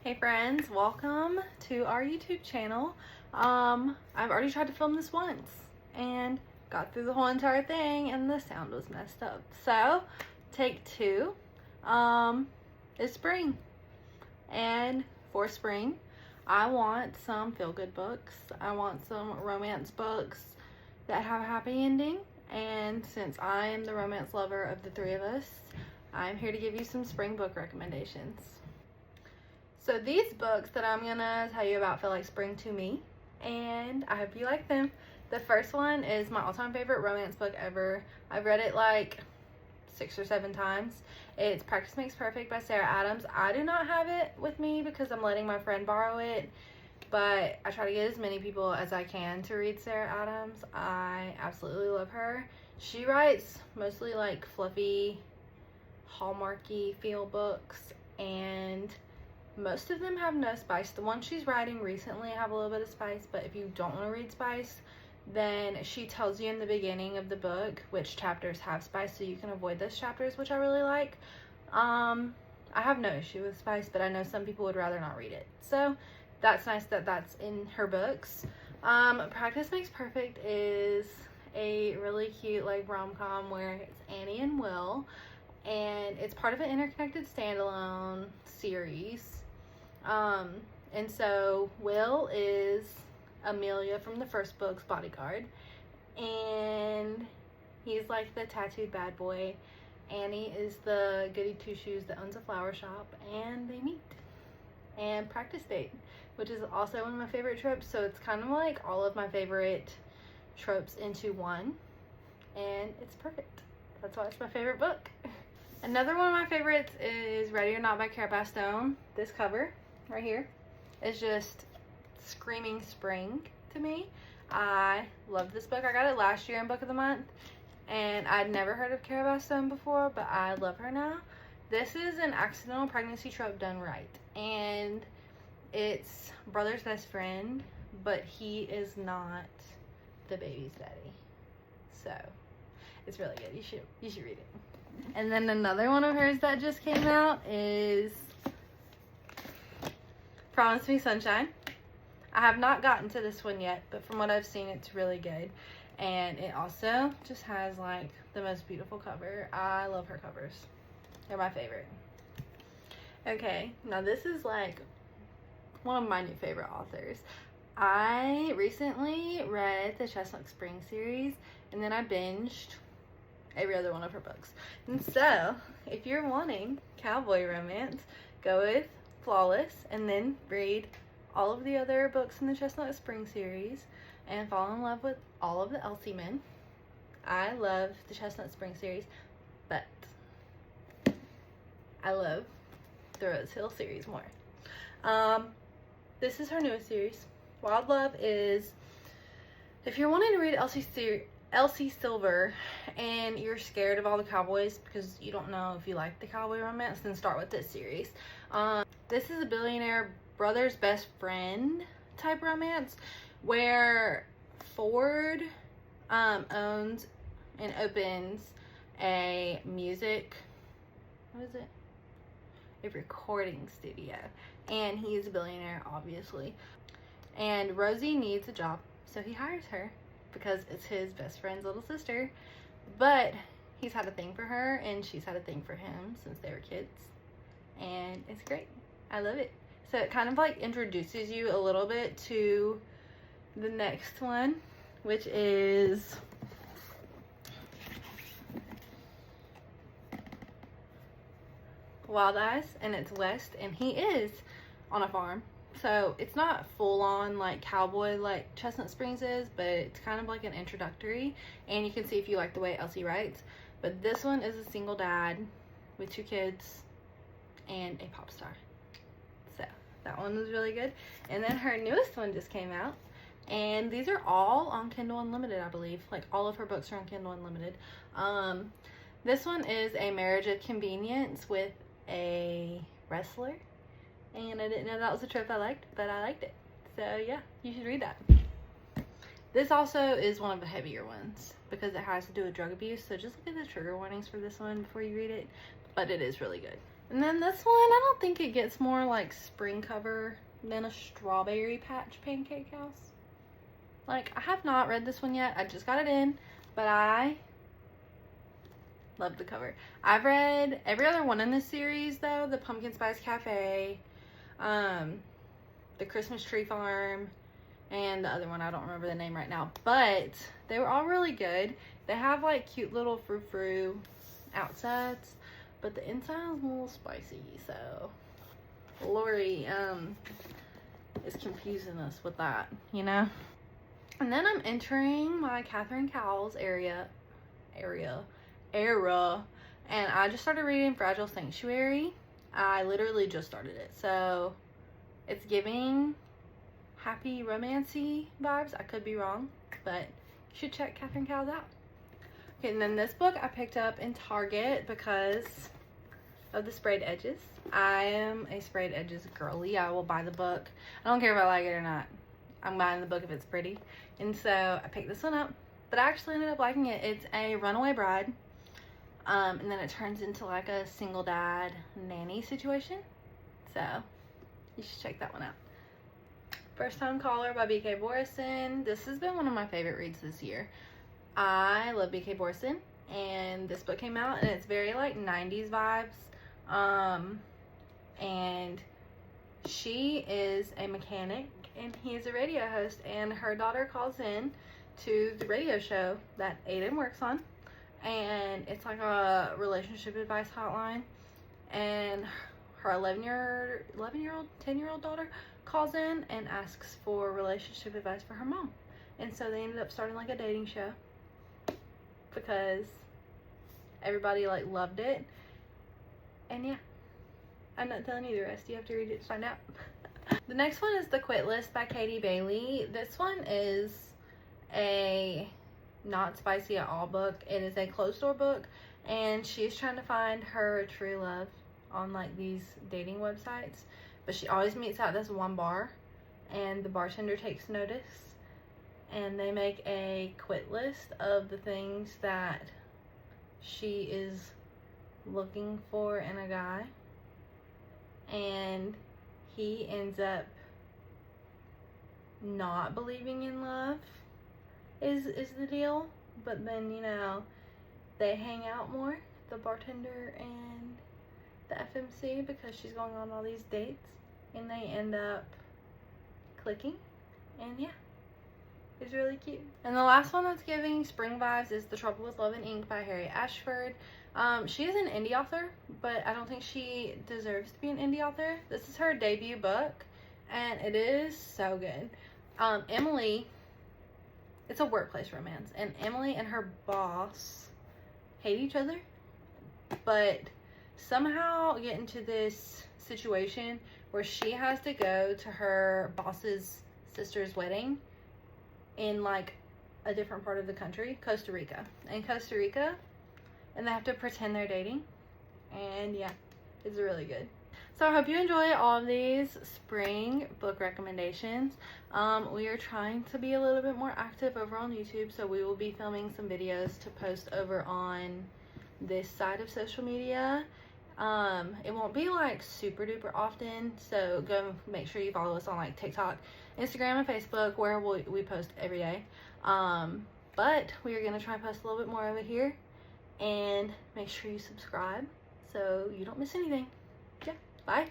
Hey friends, welcome to our YouTube channel. I've already tried to film this once and got through the whole entire thing and the sound was messed up. So, take two is spring. And for spring, I want some feel-good books. I want some romance books that have a happy ending. And since I am the romance lover of the three of us, I'm here to give you some spring book recommendations. So these books that I'm gonna tell you about feel like spring to me, and I hope you like them. The first one is my all-time favorite romance book ever. I've read it like 6 or 7 times. It's Practice Makes Perfect by Sarah Adams. I do not have it with me because I'm letting my friend borrow it, but I try to get as many people as I can to read Sarah Adams. I absolutely love her. She writes mostly like fluffy, hallmarky feel books, and most of them have no spice. The ones she's writing recently have a little bit of spice, but if you don't want to read spice, then she tells you in the beginning of the book which chapters have spice, so you can avoid those chapters, which I really like. I have no issue with spice, but I know some people would rather not read it, so that's nice that that's in her books. Practice Makes Perfect is a really cute like rom-com where it's Annie and Will, and it's part of an interconnected standalone series. And so Will is Amelia from the first book's bodyguard, and he's like the tattooed bad boy. Annie is the goody two-shoes that owns a flower shop, and they meet and practice date, which is also one of my favorite tropes. So it's kind of like all of my favorite tropes into one, and it's perfect. That's why it's my favorite book. Another one of my favorites is Ready or Not by Cara Bastone. This cover right here is just screaming spring to me. I love this book. I got it last year in Book of the Month, and I'd never heard of Cara Bastone before, but I love her now. This is an accidental pregnancy trope done right, and it's brother's best friend, but he is not the baby's daddy. So it's really good. You should read it. And then another one of hers that just came out is Promise Me Sunshine. I have not gotten to this one yet, but from what I've seen, it's really good. And it also just has like the most beautiful cover. I love her covers. They're my favorite. Okay, now this is like one of my new favorite authors. I recently read the Chestnut Spring series, and then I binged every other one of her books. And so, if you're wanting cowboy romance, go with Flawless, and then read all of the other books in the Chestnut Spring series and fall in love with all of the Elsie men. I love the Chestnut Spring series, but I love the Rose Hill series more. This is her newest series. Wild Love is, if you're wanting to read Elsie Silver and you're scared of all the cowboys because you don't know if you like the cowboy romance, then start with this series. This is a billionaire brother's best friend type romance where Ford owns and opens a a recording studio, and he is a billionaire, obviously, and Rosie needs a job, so he hires her because it's his best friend's little sister, but he's had a thing for her and she's had a thing for him since they were kids, and it's great. I love it. So it kind of like introduces you a little bit to the next one, which is Wild Eyes, and it's West, and he is on a farm. So it's not full on like cowboy like Chestnut Springs is, but it's kind of like an introductory, and you can see if you like the way Elsie writes. But this one is a single dad with 2 kids and a pop star. So that one was really good. And then her newest one just came out, and these are all on Kindle Unlimited, I believe. Like all of her books are on Kindle Unlimited. This one is A Marriage of Convenience with a wrestler. And I didn't know that was a trope I liked, but I liked it. So yeah, you should read that. This also is one of the heavier ones because it has to do with drug abuse. So just look at the trigger warnings for this one before you read it. But it is really good. And then this one, I don't think it gets more like spring cover than a Strawberry Patch Pancake House. Like, I have not read this one yet. I just got it in, but I love the cover. I've read every other one in this series though. The Pumpkin Spice Cafe, the Christmas Tree Farm, and the other one, I don't remember the name right now, but they were all really good. They have like cute little frou-frou outsides, but the inside is a little spicy, so Lori is confusing us with that, you know. And then I'm entering my Catherine Cowles era, and I just started reading Fragile Sanctuary. I literally just started it, so it's giving happy romancy vibes. I could be wrong, but you should check Catherine Cowles out. Okay, and then this book I picked up in Target because of the sprayed edges. I am a sprayed edges girly. I will buy the book. I don't care if I like it or not. I'm buying the book if it's pretty. And so I picked this one up, but I actually ended up liking it. It's a runaway bride. And then it turns into like a single dad nanny situation. So you should check that one out. First Time Caller by B.K. Borison. This has been one of my favorite reads this year. I love B.K. Borison, and this book came out, and it's very like 90s vibes. And she is a mechanic, and he is a radio host, and her daughter calls in to the radio show that Aiden works on, and it's like a relationship advice hotline, and her 10-year-old daughter calls in and asks for relationship advice for her mom. And so they ended up starting like a dating show because everybody like loved it. And yeah, I'm not telling you the rest. You have to read it to find out. The next one is The Quit List by Katie Bailey. This one is a not spicy at all book. It is a closed door book, and she's trying to find her true love on like these dating websites, but she always meets at this one bar, and the bartender takes notice, and they make a quit list of the things that she is looking for in a guy, and he ends up not believing in love is the deal. But then, you know, they hang out more, the bartender and the FMC, because she's going on all these dates, and they end up clicking. And yeah, it's really cute. And the last one that's giving spring vibes is The Trouble with Love and Ink by Harry Ashford. She is an indie author, but I don't think she deserves to be an indie author. This is her debut book, and it is so good. Emily, it's a workplace romance, and Emily and her boss hate each other, but somehow get into this situation where she has to go to her boss's sister's wedding in like a different part of the country, Costa Rica. And they have to pretend they're dating. And yeah, it's really good. So I hope you enjoy all of these spring book recommendations. We are trying to be a little bit more active over on YouTube, so we will be filming some videos to post over on this side of social media. It won't be like super duper often, so go make sure you follow us on like TikTok, Instagram, and Facebook, where we post every day. But we are going to try and post a little bit more over here, and make sure you subscribe so you don't miss anything. Yeah, bye.